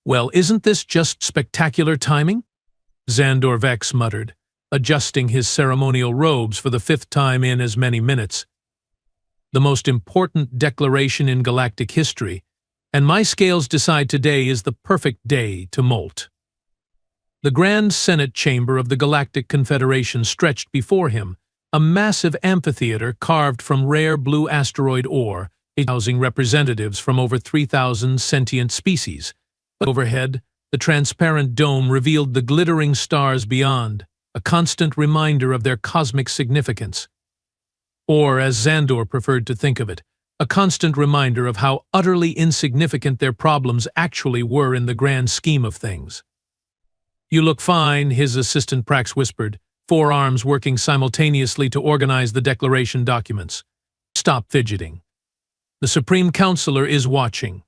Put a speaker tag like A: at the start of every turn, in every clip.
A: "Well, isn't this just spectacular timing?" Xandor Vex muttered, adjusting his ceremonial robes for the 5th time in as many minutes. "The most important declaration in galactic history, and my scales decide today is the perfect day to molt." The Grand Senate chamber of the Galactic Confederation stretched before him, a massive amphitheater carved from rare blue asteroid ore, housing representatives from over 3,000 sentient species. Overhead, the transparent dome revealed the glittering stars beyond, a constant reminder of their cosmic significance. Or, as Xandor preferred to think of it, a constant reminder of how utterly insignificant their problems actually were in the grand scheme of things. "You look fine," his assistant Prax whispered, 4 arms working simultaneously to organize the declaration documents. "Stop fidgeting. The Supreme Counselor is watching."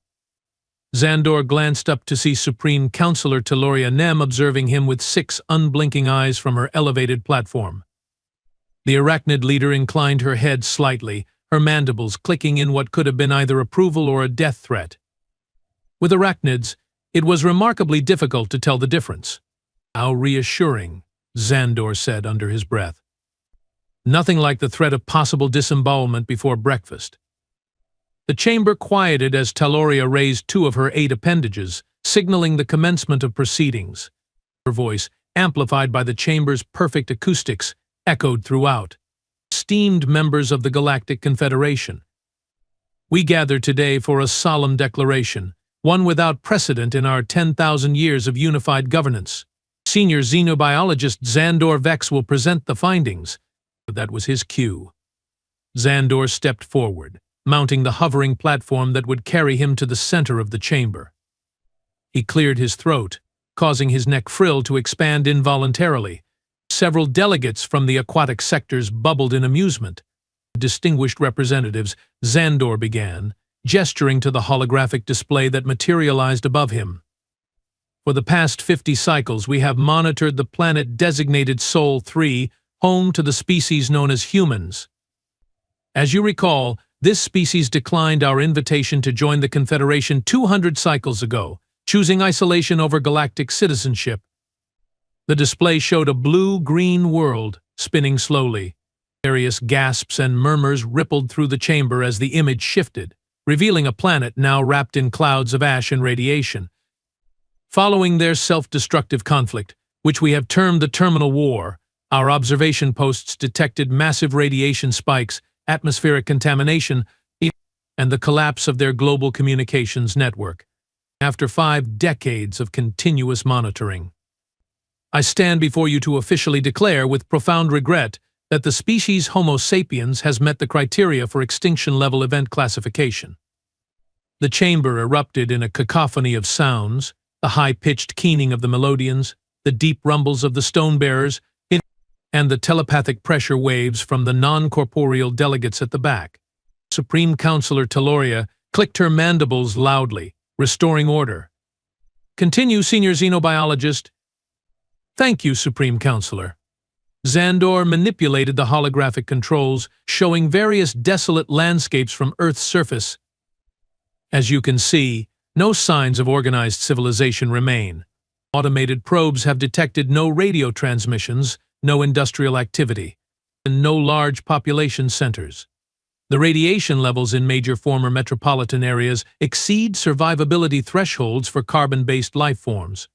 A: Xandor glanced up to see Supreme Counselor Taloria Nem observing him with 6 unblinking eyes from her elevated platform. The arachnid leader inclined her head slightly, her mandibles clicking in what could have been either approval or a death threat. With arachnids, it was remarkably difficult to tell the difference. "How reassuring," Xandor said under his breath. "Nothing like the threat of possible disembowelment before breakfast." The chamber quieted as Taloria raised 2 of her 8 appendages, signaling the commencement of proceedings. Her voice, amplified by the chamber's perfect acoustics, echoed throughout. "Esteemed members of the Galactic Confederation, we gather today for a solemn declaration, one without precedent in our 10,000 years of unified governance. Senior xenobiologist Xandor Vex will present the findings." That was his cue. Xandor stepped forward, mounting the hovering platform that would carry him to the center of the chamber. He cleared his throat, causing his neck frill to expand involuntarily. Several delegates from the aquatic sectors bubbled in amusement. "Distinguished representatives," Xandor began, gesturing to the holographic display that materialized above him. "For the past 50 cycles, we have monitored the planet designated Sol 3, home to the species known as humans. As you recall, this species declined our invitation to join the Confederation 200 cycles ago, choosing isolation over galactic citizenship." The display showed a blue-green world, spinning slowly. Various gasps and murmurs rippled through the chamber as the image shifted, revealing a planet now wrapped in clouds of ash and radiation. "Following their self-destructive conflict, which we have termed the Terminal War, our observation posts detected massive radiation spikes, atmospheric contamination, and the collapse of their global communications network. After 5 decades of continuous monitoring, I stand before you to officially declare with profound regret that the species Homo sapiens has met the criteria for extinction-level event classification." The chamber erupted in a cacophony of sounds, the high-pitched keening of the melodians, the deep rumbles of the stone-bearers, and the telepathic pressure waves from the non-corporeal delegates at the back. Supreme Counselor Taloria clicked her mandibles loudly, restoring order. "Continue, Senior Xenobiologist." "Thank you, Supreme Counselor." Xandor manipulated the holographic controls, showing various desolate landscapes from Earth's surface. "As you can see, no signs of organized civilization remain. Automated probes have detected no radio transmissions, no industrial activity, and no large population centers. The radiation levels in major former metropolitan areas exceed survivability thresholds for carbon-based life forms.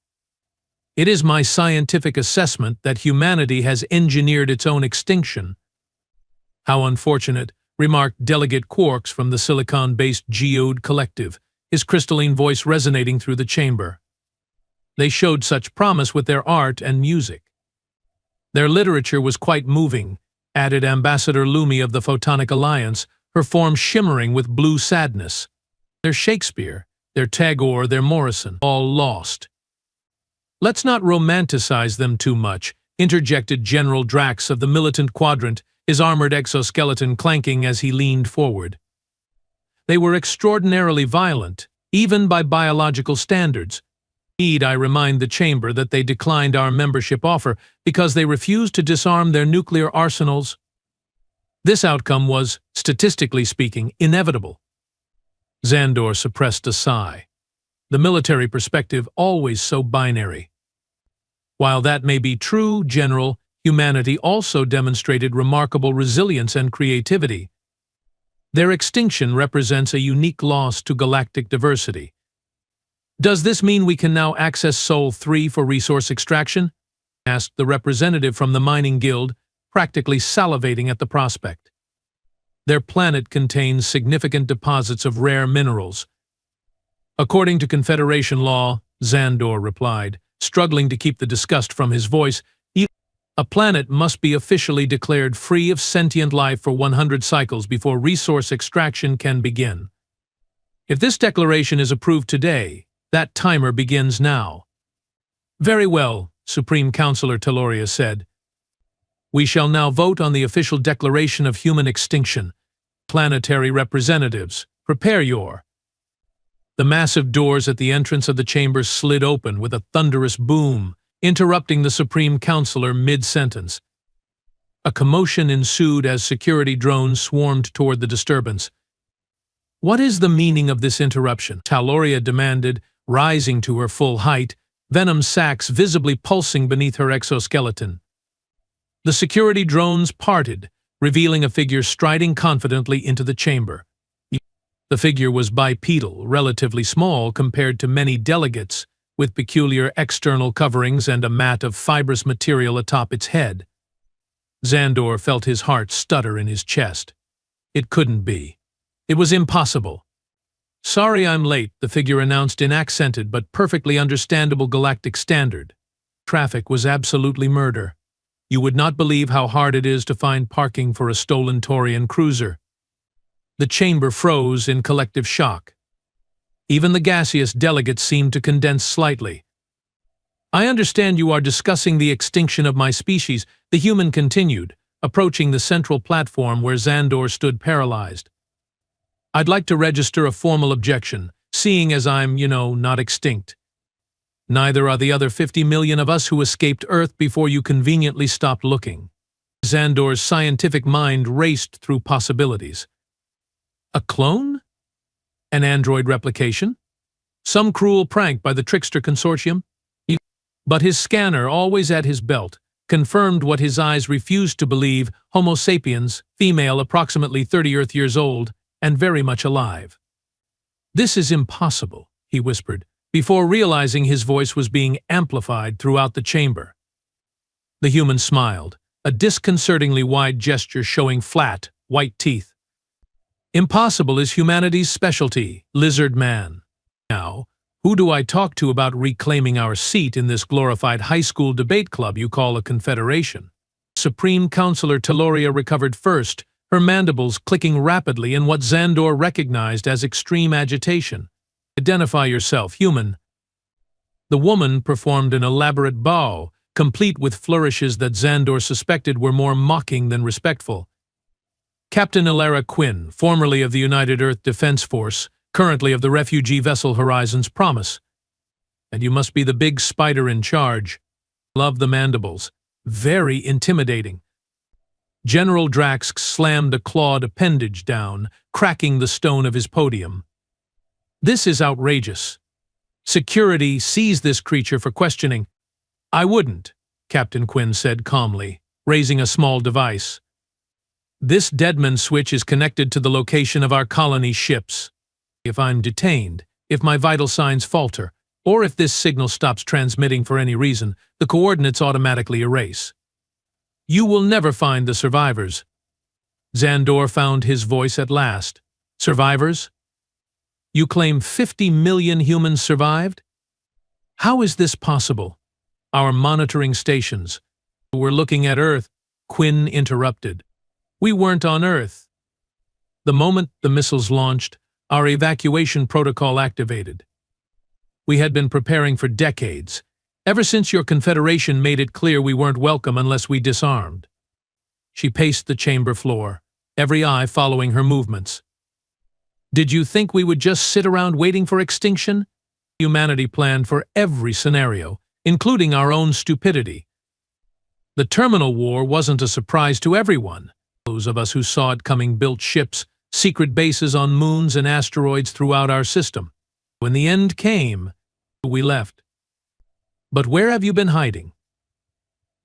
A: It is my scientific assessment that humanity has engineered its own extinction." "How unfortunate," remarked Delegate Quarks from the silicon-based Geode Collective, his crystalline voice resonating through the chamber. "They showed such promise with their art and music." "Their literature was quite moving," added Ambassador Lumi of the Photonic Alliance, her form shimmering with blue sadness. "Their Shakespeare, their Tagore, their Morrison, all lost." "Let's not romanticize them too much," interjected General Drax of the Militant Quadrant, his armored exoskeleton clanking as he leaned forward. "They were extraordinarily violent, even by biological standards. Need I remind the chamber that they declined our membership offer because they refused to disarm their nuclear arsenals? This outcome was, statistically speaking, inevitable." Xandor suppressed a sigh. The military perspective always so binary. While that may be true, General, humanity also demonstrated remarkable resilience and creativity. Their extinction represents a unique loss to galactic diversity. Does this mean we can now access Sol 3 for resource extraction? Asked the representative from the mining guild, practically salivating at the prospect. Their planet contains significant deposits of rare minerals. According to Confederation law, Xandor replied, struggling to keep the disgust from his voice, a planet must be officially declared free of sentient life for 100 cycles before resource extraction can begin. If this declaration is approved today, that timer begins now. Very well, Supreme Counselor Teloria said. We shall now vote on the official declaration of human extinction. Planetary representatives, prepare your... The massive doors at the entrance of the chamber slid open with a thunderous boom, interrupting the Supreme Counselor mid-sentence. A commotion ensued as security drones swarmed toward the disturbance. What is the meaning of this interruption? Teloria demanded, rising to her full height, venom sacs visibly pulsing beneath her exoskeleton. The security drones parted, revealing a figure striding confidently into the chamber. The figure was bipedal, relatively small compared to many delegates, with peculiar external coverings and a mat of fibrous material atop its head. Xandor felt his heart stutter in his chest. It couldn't be. It was impossible. Sorry I'm late, the figure announced in accented but perfectly understandable galactic standard. Traffic was absolutely murder. You would not believe how hard it is to find parking for a stolen Taurian cruiser. The chamber froze in collective shock. Even the gaseous delegates seemed to condense slightly. I understand you are discussing the extinction of my species, the human continued, approaching the central platform where Xandor stood paralyzed. I'd like to register a formal objection, seeing as I'm, not extinct. Neither are the other 50 million of us who escaped Earth before you conveniently stopped looking. Xandor's scientific mind raced through possibilities. A clone? An android replication? Some cruel prank by the Trickster Consortium? But his scanner, always at his belt, confirmed what his eyes refused to believe: Homo sapiens, female, approximately 30 Earth years old, and very much alive. This is impossible, he whispered, before realizing his voice was being amplified throughout the chamber. The human smiled, a disconcertingly wide gesture showing flat, white teeth. Impossible is humanity's specialty, lizard man. Now, who do I talk to about reclaiming our seat in this glorified high school debate club you call a confederation? Supreme Counselor Teloria recovered first, her mandibles clicking rapidly in what Xandor recognized as extreme agitation. Identify yourself, human. The woman performed an elaborate bow, complete with flourishes that Xandor suspected were more mocking than respectful. Captain Ilara Quinn, formerly of the United Earth Defense Force, currently of the refugee vessel Horizon's Promise. And you must be the big spider in charge. Love the mandibles. Very intimidating. General Drax slammed a clawed appendage down, cracking the stone of his podium. This is outrageous. Security seize this creature for questioning. I wouldn't, Captain Quinn said calmly, raising a small device. This Deadman switch is connected to the location of our colony ships. If I'm detained, if my vital signs falter, or if this signal stops transmitting for any reason, the coordinates automatically erase. You will never find the survivors. Xandor found his voice at last. Survivors? You claim 50 million humans survived? How is this possible? Our monitoring stations. We're looking at Earth, Quinn interrupted. We weren't on Earth. The moment the missiles launched, our evacuation protocol activated. We had been preparing for decades, ever since your Confederation made it clear we weren't welcome unless we disarmed. She paced the chamber floor, every eye following her movements. Did you think we would just sit around waiting for extinction? Humanity planned for every scenario, including our own stupidity. The terminal war wasn't a surprise to everyone. Those of us who saw it coming built ships, secret bases on moons and asteroids throughout our system. When the end came, we left. But where have you been hiding?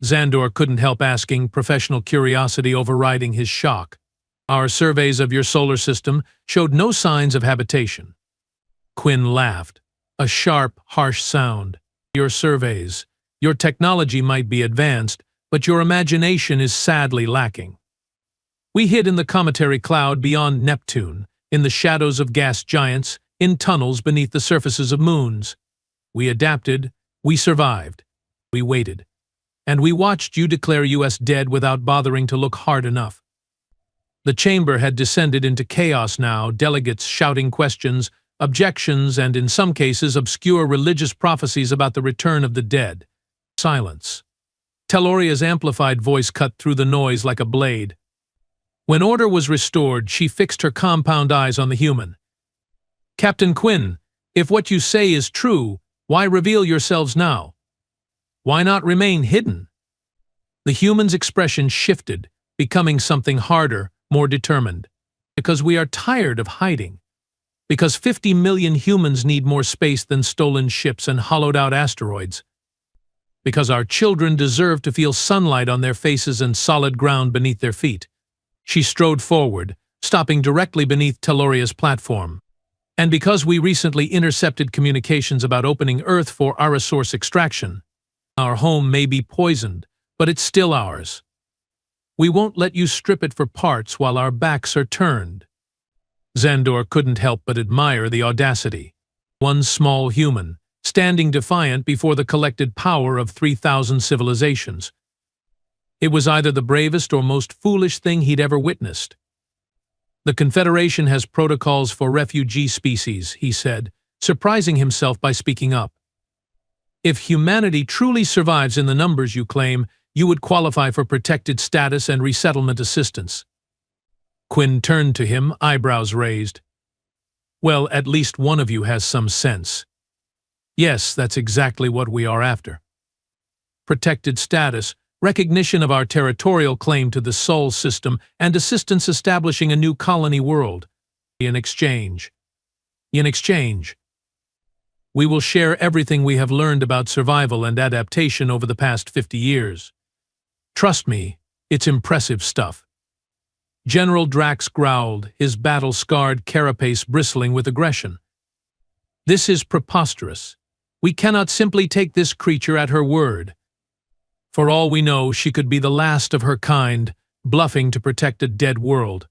A: Xandor couldn't help asking, professional curiosity overriding his shock. Our surveys of your solar system showed no signs of habitation. Quinn laughed, a sharp, harsh sound. Your surveys, your technology might be advanced, but your imagination is sadly lacking. We hid in the cometary cloud beyond Neptune, in the shadows of gas giants, in tunnels beneath the surfaces of moons. We adapted, we survived, we waited. And we watched you declare us dead without bothering to look hard enough. The chamber had descended into chaos now, delegates shouting questions, objections, and in some cases obscure religious prophecies about the return of the dead. Silence. Telluria's amplified voice cut through the noise like a blade. When order was restored, she fixed her compound eyes on the human. Captain Quinn, if what you say is true, why reveal yourselves now? Why not remain hidden? The human's expression shifted, becoming something harder, more determined. Because we are tired of hiding. Because 50 million humans need more space than stolen ships and hollowed-out asteroids. Because our children deserve to feel sunlight on their faces and solid ground beneath their feet. She strode forward, stopping directly beneath Telluria's platform. And because we recently intercepted communications about opening Earth for our resource extraction. Our home may be poisoned, but it's still ours. We won't let you strip it for parts while our backs are turned. Xandor couldn't help but admire the audacity. One small human, standing defiant before the collected power of 3,000 civilizations. It was either the bravest or most foolish thing he'd ever witnessed. The Confederation has protocols for refugee species, he said, surprising himself by speaking up. If humanity truly survives in the numbers you claim, you would qualify for protected status and resettlement assistance. Quinn turned to him, eyebrows raised. Well, at least one of you has some sense. Yes, that's exactly what we are after. Protected status, recognition of our territorial claim to the Sol system, and assistance establishing a new colony world. In exchange. We will share everything we have learned about survival and adaptation over the past 50 years. Trust me, it's impressive stuff. General Drax growled, his battle-scarred carapace bristling with aggression. This is preposterous. We cannot simply take this creature at her word. For all we know, she could be the last of her kind, bluffing to protect a dead world.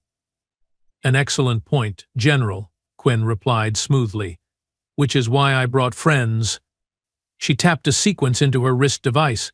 A: An excellent point, General, Quinn replied smoothly. Which is why I brought friends. She tapped a sequence into her wrist device.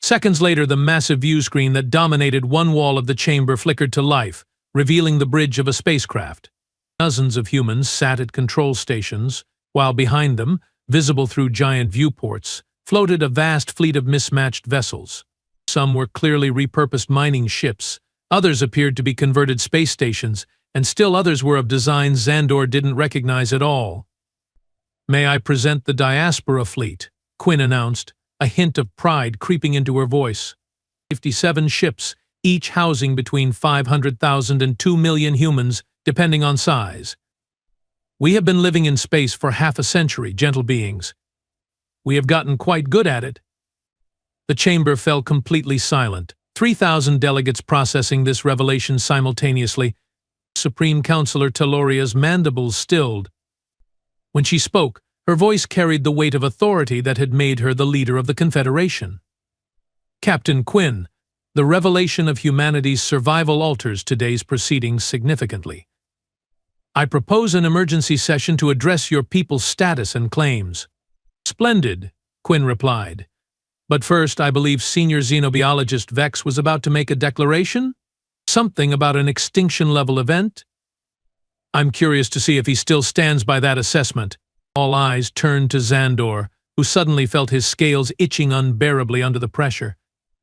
A: Seconds later, the massive view screen that dominated one wall of the chamber flickered to life, revealing the bridge of a spacecraft. Dozens of humans sat at control stations, while behind them, visible through giant viewports, floated a vast fleet of mismatched vessels. Some were clearly repurposed mining ships, others appeared to be converted space stations, and still others were of designs Xandor didn't recognize at all. May I present the Diaspora Fleet, Quinn announced, a hint of pride creeping into her voice. 57 ships, each housing between 500,000 and 2 million humans, depending on size. We have been living in space for half a century, gentle beings. We have gotten quite good at it. The chamber fell completely silent, 3,000 delegates processing this revelation simultaneously. Supreme Counselor Telluria's mandibles stilled. When she spoke, her voice carried the weight of authority that had made her the leader of the Confederation. Captain Quinn, the revelation of humanity's survival alters today's proceedings significantly. I propose an emergency session to address your people's status and claims. Splendid, Quinn replied. But first, I believe senior xenobiologist Vex was about to make a declaration? Something about an extinction-level event? I'm curious to see if he still stands by that assessment. All eyes turned to Xandor, who suddenly felt his scales itching unbearably under the pressure.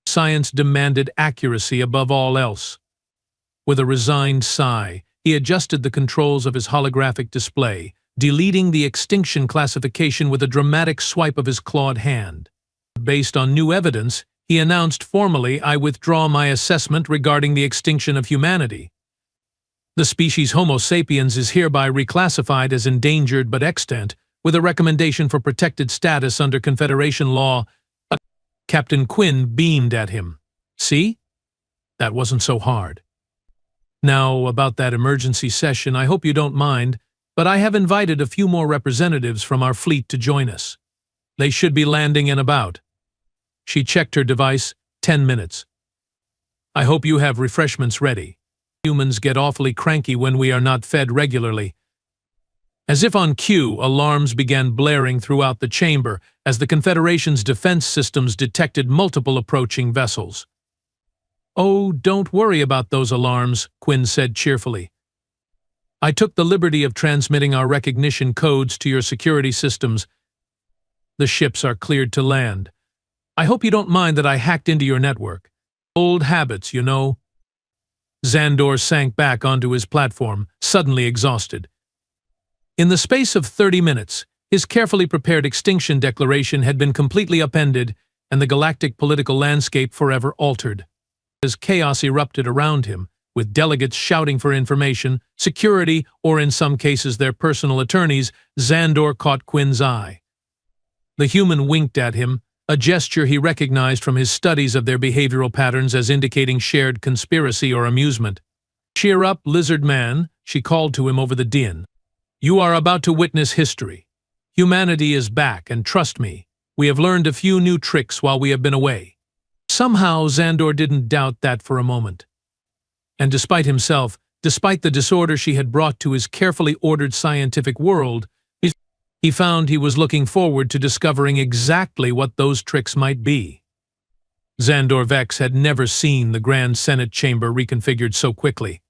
A: Science demanded accuracy above all else. With a resigned sigh, he adjusted the controls of his holographic display, deleting the extinction classification with a dramatic swipe of his clawed hand. Based on new evidence, he announced formally, I withdraw my assessment regarding the extinction of humanity. The species Homo sapiens is hereby reclassified as endangered but extant, with a recommendation for protected status under Confederation law. Captain Quinn beamed at him. See? That wasn't so hard. Now, about that emergency session, I hope you don't mind, but I have invited a few more representatives from our fleet to join us. They should be landing in about. She checked her device, 10 minutes. I hope you have refreshments ready. Humans get awfully cranky when we are not fed regularly. As if on cue, alarms began blaring throughout the chamber as the Confederation's defense systems detected multiple approaching vessels. Oh, don't worry about those alarms, Quinn said cheerfully. I took the liberty of transmitting our recognition codes to your security systems. The ships are cleared to land. I hope you don't mind that I hacked into your network. Old habits, you know. Xandor sank back onto his platform, suddenly exhausted. In the space of 30 minutes, his carefully prepared extinction declaration had been completely upended and the galactic political landscape forever altered. As chaos erupted around him, with delegates shouting for information, security, or in some cases their personal attorneys, Xandor caught Quinn's eye. The human winked at him, a gesture he recognized from his studies of their behavioral patterns as indicating shared conspiracy or amusement. Cheer up, lizard man, she called to him over the din. You are about to witness history. Humanity is back, and trust me, we have learned a few new tricks while we have been away. Somehow, Xandor didn't doubt that for a moment. And despite himself, despite the disorder she had brought to his carefully ordered scientific world, he found he was looking forward to discovering exactly what those tricks might be. Xandor Vex had never seen the Grand Senate chamber reconfigured so quickly.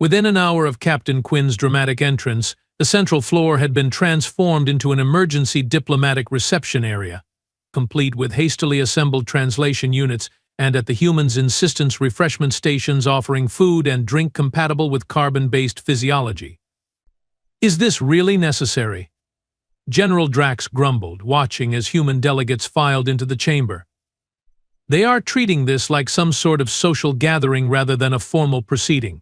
A: Within an hour of Captain Quinn's dramatic entrance, the central floor had been transformed into an emergency diplomatic reception area, complete with hastily assembled translation units and, at the humans' insistence, refreshment stations offering food and drink compatible with carbon-based physiology. Is this really necessary? General Drax grumbled, watching as human delegates filed into the chamber. They are treating this like some sort of social gathering rather than a formal proceeding.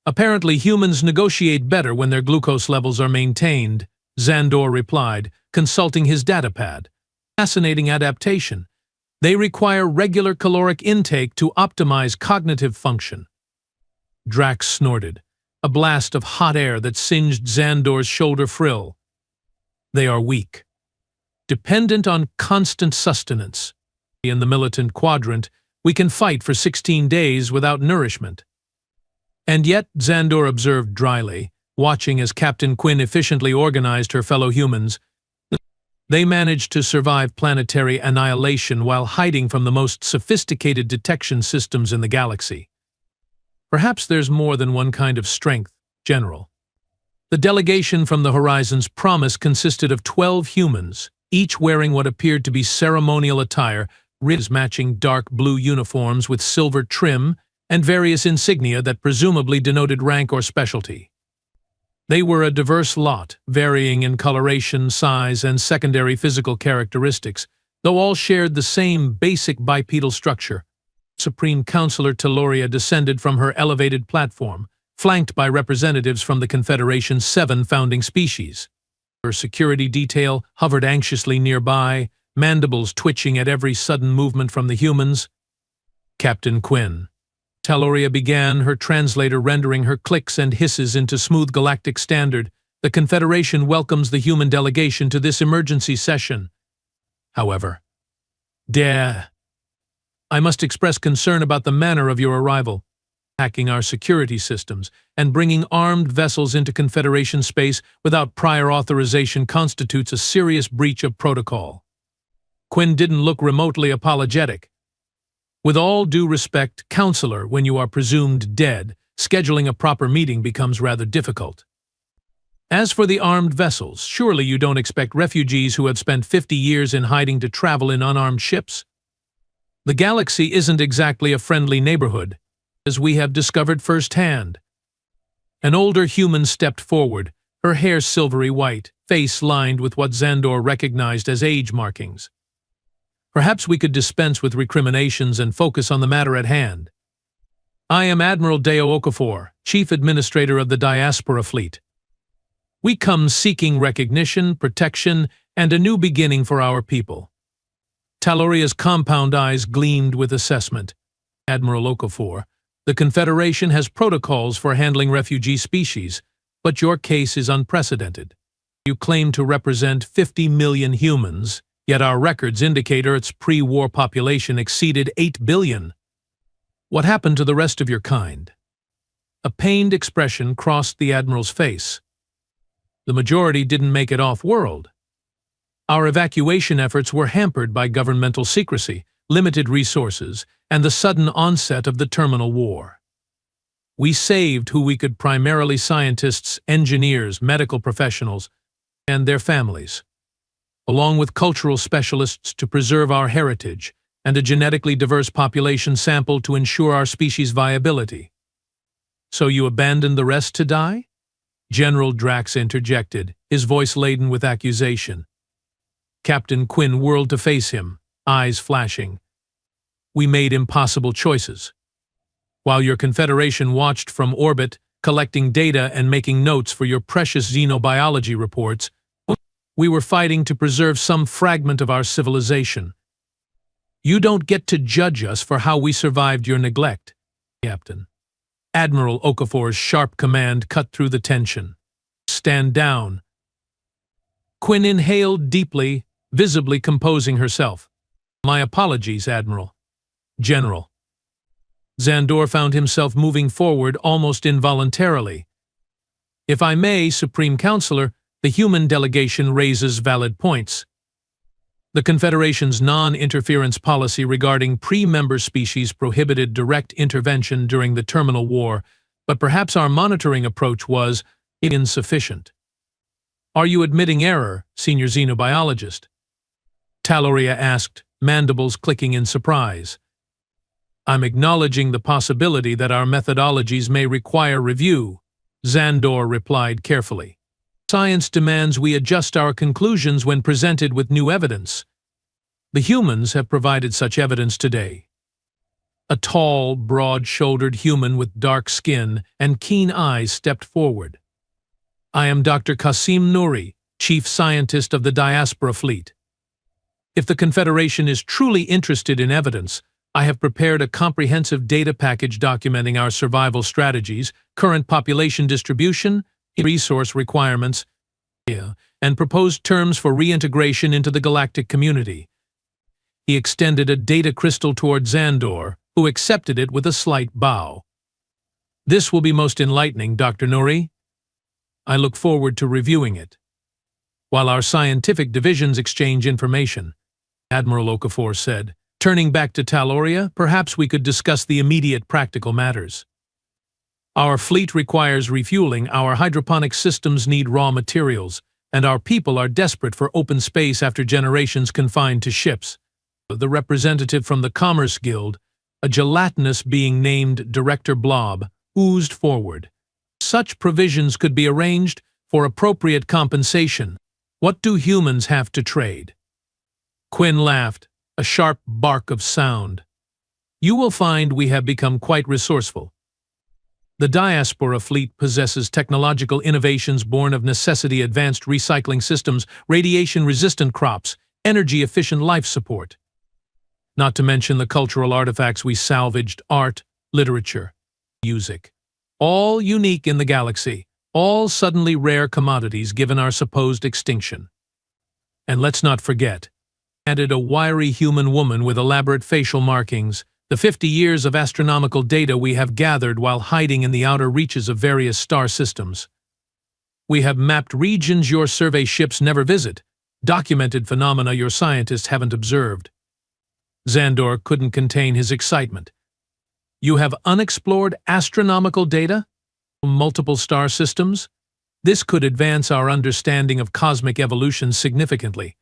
A: Apparently, humans negotiate better when their glucose levels are maintained, Xandor replied, consulting his datapad. Fascinating adaptation. They require regular caloric intake to optimize cognitive function. Drax snorted, a blast of hot air that singed Xandor's shoulder frill. They are weak, dependent on constant sustenance. In the militant quadrant, we can fight for 16 days without nourishment. And yet, Xandor observed dryly, watching as Captain Quinn efficiently organized her fellow humans, they managed to survive planetary annihilation while hiding from the most sophisticated detection systems in the galaxy. Perhaps there's more than one kind of strength, General. The delegation from the Horizon's Promise consisted of 12 humans, each wearing what appeared to be ceremonial attire, matching dark blue uniforms with silver trim, and various insignia that presumably denoted rank or specialty. They were a diverse lot, varying in coloration, size, and secondary physical characteristics, though all shared the same basic bipedal structure. Supreme Counselor Teloria descended from her elevated platform, flanked by representatives from the Confederation's 7 founding species. Her security detail hovered anxiously nearby, mandibles twitching at every sudden movement from the humans. Captain Quinn. Teloria began, her translator rendering her clicks and hisses into smooth galactic standard. The Confederation welcomes the human delegation to this emergency session. However, I must express concern about the manner of your arrival. Hacking our security systems and bringing armed vessels into Confederation space without prior authorization constitutes a serious breach of protocol. Quinn didn't look remotely apologetic. With all due respect, Counselor, when you are presumed dead, scheduling a proper meeting becomes rather difficult. As for the armed vessels, surely you don't expect refugees who have spent 50 years in hiding to travel in unarmed ships? The galaxy isn't exactly a friendly neighborhood, as we have discovered firsthand. An older human stepped forward, her hair silvery white, face lined with what Xandor recognized as age markings. Perhaps we could dispense with recriminations and focus on the matter at hand. I am Admiral Deo Okafor, Chief Administrator of the Diaspora Fleet. We come seeking recognition, protection, and a new beginning for our people. Taloria's compound eyes gleamed with assessment. Admiral Okafor, the Confederation has protocols for handling refugee species, but your case is unprecedented. You claim to represent 50 million humans, yet our records indicate Earth's pre-war population exceeded 8 billion. What happened to the rest of your kind? A pained expression crossed the Admiral's face. The majority didn't make it off-world. Our evacuation efforts were hampered by governmental secrecy, limited resources, and the sudden onset of the terminal war. We saved who we could, primarily scientists, engineers, medical professionals, and their families, along with cultural specialists to preserve our heritage and a genetically diverse population sample to ensure our species' viability. So you abandoned the rest to die? General Drax interjected, his voice laden with accusation. Captain Quinn whirled to face him, eyes flashing. We made impossible choices. While your Confederation watched from orbit, collecting data and making notes for your precious xenobiology reports, we were fighting to preserve some fragment of our civilization. You don't get to judge us for how we survived your neglect, Captain. Admiral Okafor's sharp command cut through the tension. Stand down. Quinn inhaled deeply, visibly composing herself. My apologies, Admiral. General. Zandor found himself moving forward almost involuntarily. If I may, Supreme Counselor, the human delegation raises valid points. The Confederation's non-interference policy regarding pre-member species prohibited direct intervention during the terminal war, but perhaps our monitoring approach was insufficient. Are you admitting error, Senior Xenobiologist? Taloria asked, mandibles clicking in surprise. I'm acknowledging the possibility that our methodologies may require review, Zandor replied carefully. Science demands we adjust our conclusions when presented with new evidence. The humans have provided such evidence today. A tall, broad-shouldered human with dark skin and keen eyes stepped forward. I am Dr. Qasim Nouri, Chief Scientist of the Diaspora Fleet. If the Confederation is truly interested in evidence, I have prepared a comprehensive data package documenting our survival strategies, current population distribution, resource requirements, and proposed terms for reintegration into the galactic community. He extended a data crystal toward Zandor, who accepted it with a slight bow. This will be most enlightening, Dr. Nouri. I look forward to reviewing it. While our scientific divisions exchange information, Admiral Okafor said, turning back to Taloria, perhaps we could discuss the immediate practical matters. Our fleet requires refueling, our hydroponic systems need raw materials, and our people are desperate for open space after generations confined to ships. The representative from the Commerce Guild, a gelatinous being named Director Blob, oozed forward. Such provisions could be arranged for appropriate compensation. What do humans have to trade? Quinn laughed, a sharp bark of sound. You will find we have become quite resourceful. The Diaspora Fleet possesses technological innovations born of necessity, advanced recycling systems, radiation-resistant crops, energy-efficient life support. Not to mention the cultural artifacts we salvaged, art, literature, music. All unique in the galaxy, all suddenly rare commodities given our supposed extinction. And let's not forget, added a wiry human woman with elaborate facial markings, the 50 years of astronomical data we have gathered while hiding in the outer reaches of various star systems. We have mapped regions your survey ships never visit, documented phenomena your scientists haven't observed. Zandor couldn't contain his excitement. You have unexplored astronomical data? Multiple star systems? This could advance our understanding of cosmic evolution significantly.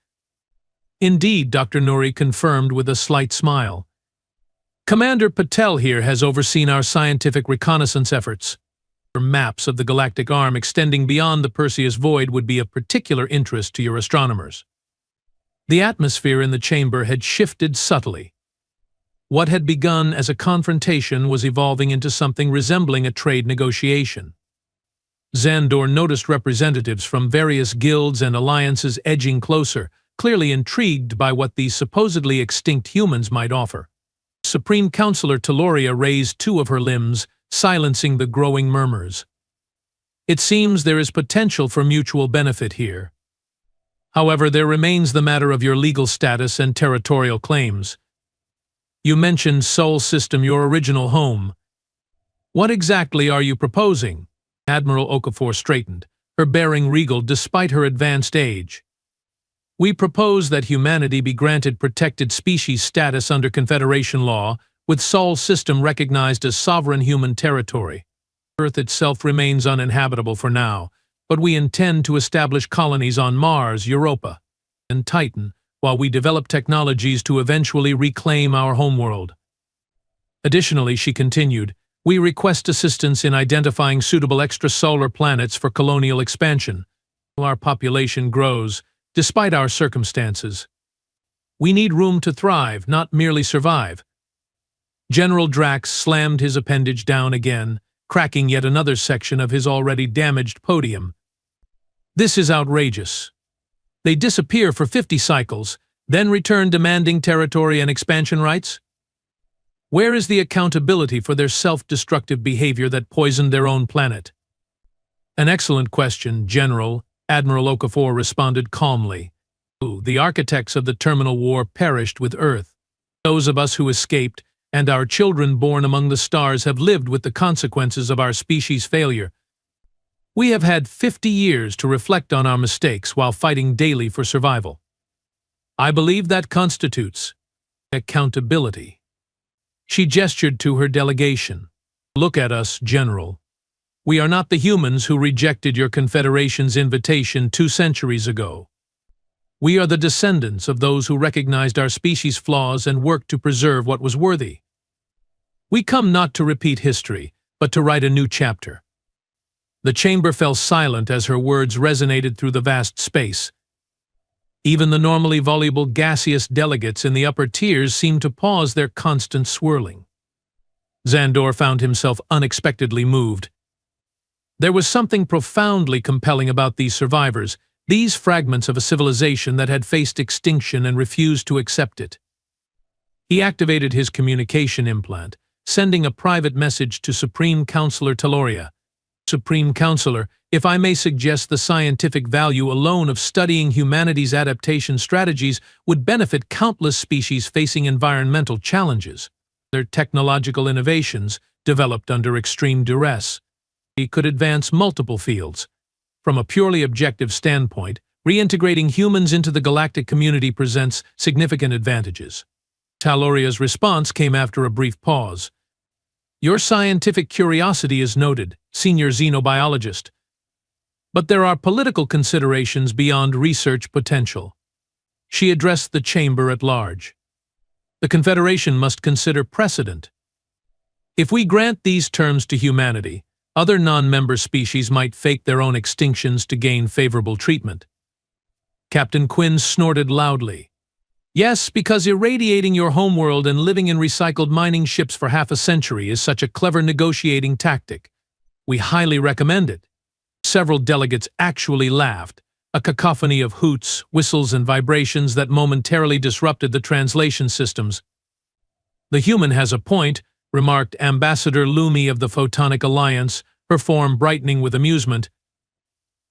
A: Indeed, Dr. Nouri confirmed with a slight smile. Commander Patel here has overseen our scientific reconnaissance efforts. Maps of the galactic arm extending beyond the Perseus void would be of particular interest to your astronomers. The atmosphere in the chamber had shifted subtly. What had begun as a confrontation was evolving into something resembling a trade negotiation. Zandor noticed representatives from various guilds and alliances edging closer, clearly intrigued by what these supposedly extinct humans might offer. Supreme Counselor Taloria raised two of her limbs, silencing the growing murmurs. It seems there is potential for mutual benefit here. However, there remains the matter of your legal status and territorial claims. You mentioned Sol System, your original home. What exactly are you proposing? Admiral Okafor straightened, her bearing regal despite her advanced age. We propose that humanity be granted protected species status under Confederation law, with Sol System recognized as sovereign human territory. Earth itself remains uninhabitable for now, but we intend to establish colonies on Mars, Europa, and Titan, while we develop technologies to eventually reclaim our homeworld. Additionally, she continued, we request assistance in identifying suitable extrasolar planets for colonial expansion. Our population grows, despite our circumstances. We need room to thrive, not merely survive. General Drax slammed his appendage down again, cracking yet another section of his already damaged podium. This is outrageous. They disappear for 50 cycles, then return demanding territory and expansion rights? Where is the accountability for their self-destructive behavior that poisoned their own planet? An excellent question, General, Admiral Okafor responded calmly. The architects of the terminal war perished with Earth. Those of us who escaped, and our children born among the stars have lived with the consequences of our species' failure. We have had 50 years to reflect on our mistakes while fighting daily for survival. I believe that constitutes accountability. She gestured to her delegation. Look at us, General. We are not the humans who rejected your Confederation's invitation 2 centuries ago. We are the descendants of those who recognized our species' flaws and worked to preserve what was worthy. We come not to repeat history, but to write a new chapter. The chamber fell silent as her words resonated through the vast space. Even the normally voluble gaseous delegates in the upper tiers seemed to pause their constant swirling. Zandor found himself unexpectedly moved. There was something profoundly compelling about these survivors, these fragments of a civilization that had faced extinction and refused to accept it. He activated his communication implant, sending a private message to Supreme Counselor Taloria. Supreme Counselor, if I may suggest, the scientific value alone of studying humanity's adaptation strategies would benefit countless species facing environmental challenges. Their technological innovations, developed under extreme duress, could advance multiple fields. From a purely objective standpoint, reintegrating humans into the galactic community presents significant advantages. Taloria's response came after a brief pause. Your scientific curiosity is noted, senior xenobiologist. But there are political considerations beyond research potential. She addressed the chamber at large. The Confederation must consider precedent. If we grant these terms to humanity, other non-member species might fake their own extinctions to gain favorable treatment. Captain Quinn snorted loudly. Yes, because irradiating your homeworld and living in recycled mining ships for half a century is such a clever negotiating tactic. We highly recommend it. Several delegates actually laughed, a cacophony of hoots, whistles, and vibrations that momentarily disrupted the translation systems. The human has a point, remarked Ambassador Lumi of the Photonic Alliance, her form brightening with amusement.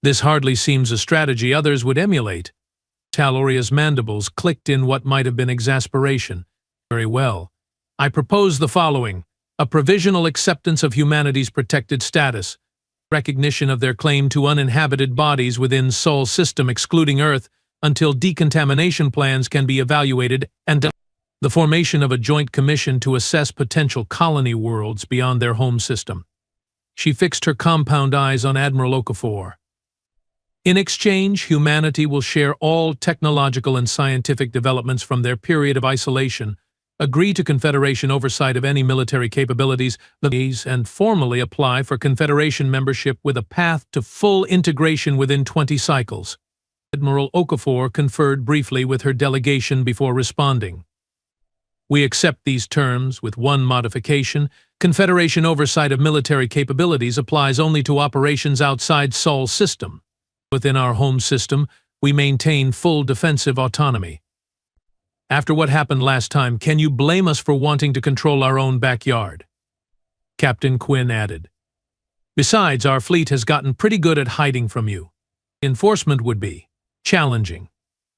A: This hardly seems a strategy others would emulate. Taloria's mandibles clicked in what might have been exasperation. Very well. I propose the following: a provisional acceptance of humanity's protected status, recognition of their claim to uninhabited bodies within Sol System excluding Earth until decontamination plans can be evaluated, and the formation of a joint commission to assess potential colony worlds beyond their home system. She fixed her compound eyes on Admiral Okafor. In exchange, humanity will share all technological and scientific developments from their period of isolation, agree to Confederation oversight of any military capabilities, and formally apply for Confederation membership with a path to full integration within 20 cycles. Admiral Okafor conferred briefly with her delegation before responding. We accept these terms with one modification. Confederation oversight of military capabilities applies only to operations outside Sol's system. Within our home system, we maintain full defensive autonomy. After what happened last time, can you blame us for wanting to control our own backyard? Captain Quinn added. Besides, our fleet has gotten pretty good at hiding from you. Enforcement would be challenging.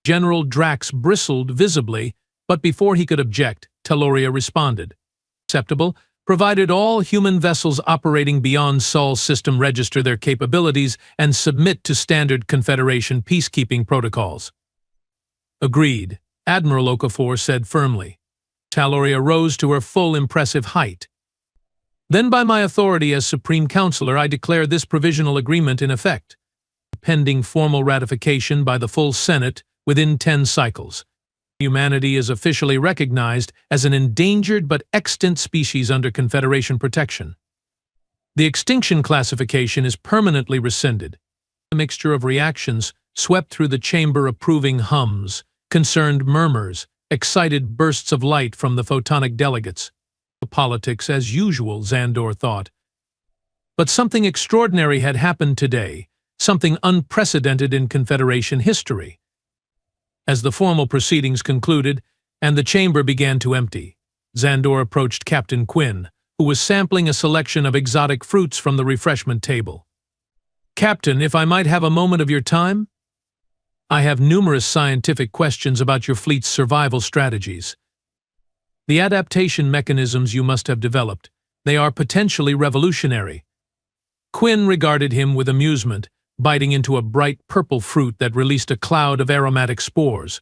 A: General Drax bristled visibly, but before he could object, Telluria responded. Acceptable, provided all human vessels operating beyond Sol's system register their capabilities and submit to standard Confederation peacekeeping protocols. Agreed, Admiral Okafor said firmly. Telluria rose to her full impressive height. Then by my authority as Supreme Counselor, I declare this provisional agreement in effect, pending formal ratification by the full Senate within 10 cycles. Humanity is officially recognized as an endangered but extant species under Confederation protection. The extinction classification is permanently rescinded. A mixture of reactions swept through the chamber, approving hums, concerned murmurs, excited bursts of light from the photonic delegates. Politics as usual, Xandor thought. But something extraordinary had happened today, something unprecedented in Confederation history. As the formal proceedings concluded and the chamber began to empty, Xandor approached Captain Quinn, who was sampling a selection of exotic fruits from the refreshment table. Captain, if I might have a moment of your time? I have numerous scientific questions about your fleet's survival strategies. The adaptation mechanisms you must have developed, they are potentially revolutionary. Quinn regarded him with amusement, biting into a bright purple fruit that released a cloud of aromatic spores.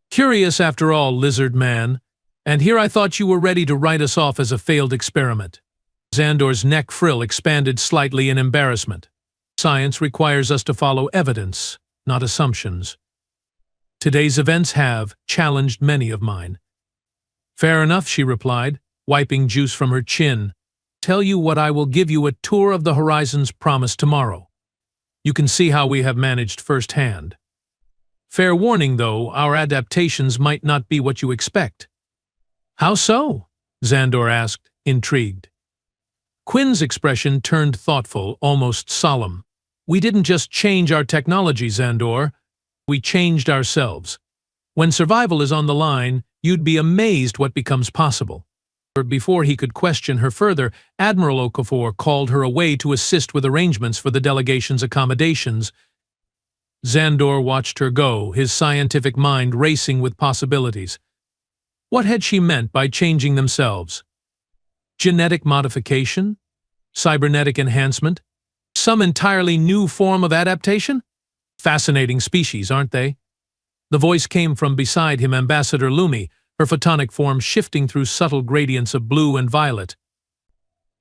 A: Curious after all, lizard man, and here I thought you were ready to write us off as a failed experiment. Xandor's neck frill expanded slightly in embarrassment. Science requires us to follow evidence, not assumptions. Today's events have challenged many of mine. Fair enough, she replied, wiping juice from her chin. Tell you what, I will give you a tour of the horizons promised tomorrow. You can see how we have managed firsthand. Fair warning, though, our adaptations might not be what you expect. How so? Xandor asked, intrigued. Quinn's expression turned thoughtful, almost solemn. We didn't just change our technology, Xandor. We changed ourselves. When survival is on the line, you'd be amazed what becomes possible. Before he could question her further, Admiral Okafor called her away to assist with arrangements for the delegation's accommodations. Xandor watched her go, his scientific mind racing with possibilities. What had she meant by changing themselves? Genetic modification? Cybernetic enhancement? Some entirely new form of adaptation? Fascinating species, aren't they? The voice came from beside him, Ambassador Lumi, her photonic form shifting through subtle gradients of blue and violet.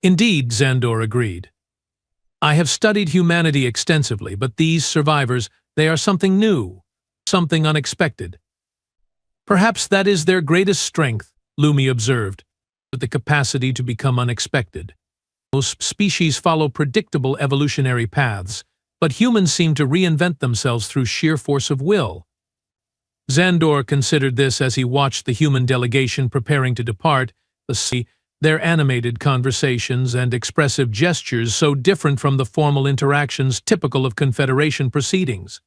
A: Indeed, Xandor agreed. I have studied humanity extensively, but these survivors, they are something new, something unexpected. Perhaps that is their greatest strength, Lumi observed, with the capacity to become unexpected. Most species follow predictable evolutionary paths, but humans seem to reinvent themselves through sheer force of will. Xandor considered this as he watched the human delegation preparing to depart, their animated conversations and expressive gestures so different from the formal interactions typical of Confederation proceedings.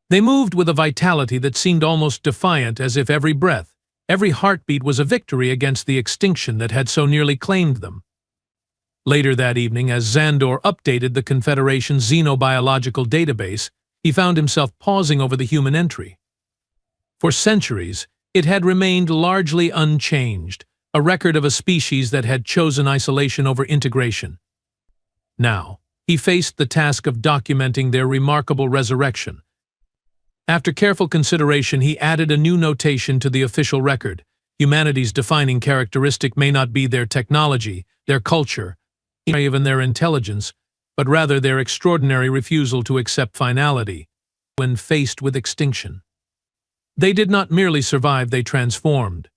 A: They moved with a vitality that seemed almost defiant, as if every breath, every heartbeat was a victory against the extinction that had so nearly claimed them. Later that evening, as Xandor updated the Confederation's xenobiological database, he found himself pausing over the human entry. For centuries, it had remained largely unchanged, a record of a species that had chosen isolation over integration. Now, he faced the task of documenting their remarkable resurrection. After careful consideration, he added a new notation to the official record. Humanity's defining characteristic may not be their technology, their culture, even their intelligence, but rather their extraordinary refusal to accept finality when faced with extinction. They did not merely survive, they transformed.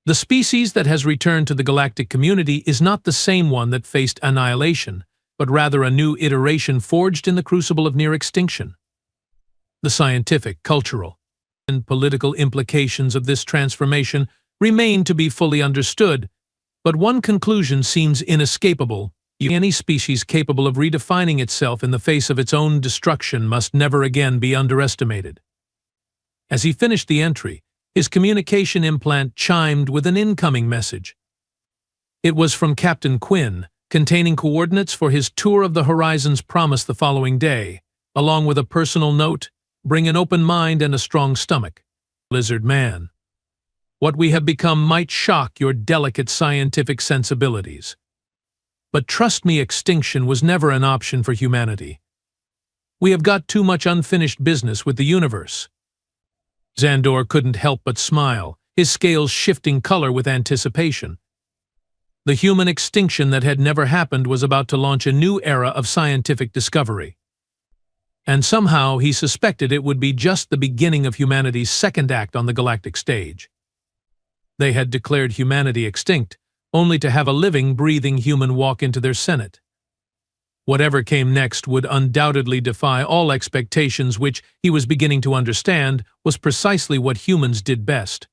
A: The species that has returned to the galactic community is not the same one that faced annihilation, but rather a new iteration forged in the crucible of near extinction. The scientific, cultural, and political implications of this transformation remain to be fully understood, but one conclusion seems inescapable. Any species capable of redefining itself in the face of its own destruction must never again be underestimated. As he finished the entry, his communication implant chimed with an incoming message. It was from Captain Quinn, containing coordinates for his tour of the horizons promised the following day, along with a personal note: bring an open mind and a strong stomach. Lizard Man. What we have become might shock your delicate scientific sensibilities. But trust me, extinction was never an option for humanity. We have got too much unfinished business with the universe. Xandor couldn't help but smile, his scales shifting color with anticipation. The human extinction that had never happened was about to launch a new era of scientific discovery. And somehow he suspected it would be just the beginning of humanity's second act on the galactic stage. They had declared humanity extinct, only to have a living, breathing human walk into their Senate. Whatever came next would undoubtedly defy all expectations, which, he was beginning to understand, was precisely what humans did best.